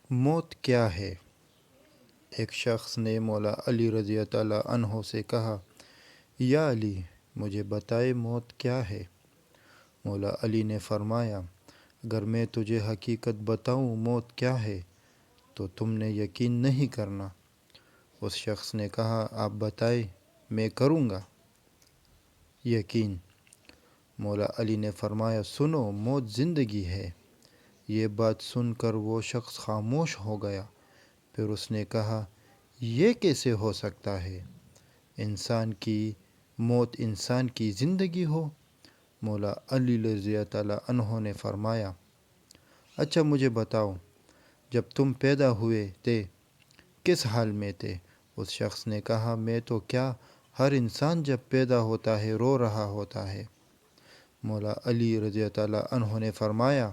موت کیا ہے؟ ایک شخص نے مولا علی رضی اللہ عنہ سے کہا، یا علی، مجھے بتائے موت کیا ہے؟ مولا علی نے فرمایا، اگر میں تجھے حقیقت بتاؤں موت کیا ہے تو تم نے یقین نہیں کرنا۔ اس شخص نے کہا، آپ بتائیں، میں کروں گا یقین۔ مولا علی نے فرمایا، سنو، موت زندگی ہے۔ یہ بات سن کر وہ شخص خاموش ہو گیا۔ پھر اس نے کہا، یہ کیسے ہو سکتا ہے؟ انسان کی موت انسان کی زندگی ہو؟ مولا علی رضی اللہ عنہ نے فرمایا، اچھا مجھے بتاؤ، جب تم پیدا ہوئے تھے کس حال میں تھے؟ اس شخص نے کہا، میں تو کیا، ہر انسان جب پیدا ہوتا ہے رو رہا ہوتا ہے۔ مولا علی رضی اللہ عنہ نے فرمایا،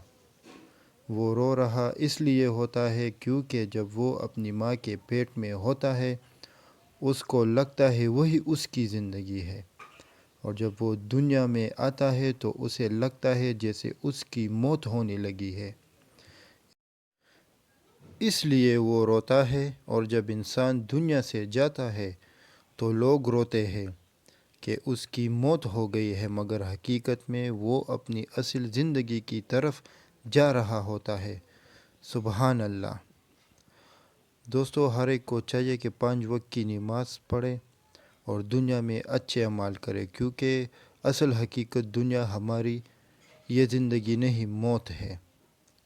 وہ رو رہا اس لیے ہوتا ہے کیونکہ جب وہ اپنی ماں کے پیٹ میں ہوتا ہے اس کو لگتا ہے وہی اس کی زندگی ہے، اور جب وہ دنیا میں آتا ہے تو اسے لگتا ہے جیسے اس کی موت ہونے لگی ہے، اس لیے وہ روتا ہے۔ اور جب انسان دنیا سے جاتا ہے تو لوگ روتے ہیں کہ اس کی موت ہو گئی ہے، مگر حقیقت میں وہ اپنی اصل زندگی کی طرف جا رہا ہوتا ہے۔ سبحان اللہ۔ دوستو، ہر ایک کو چاہیے کہ 5 وقت کی نماز پڑھے اور دنیا میں اچھے اعمال کرے، کیونکہ اصل حقیقت دنیا ہماری یہ زندگی نہیں، موت ہے۔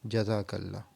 جزاک اللہ۔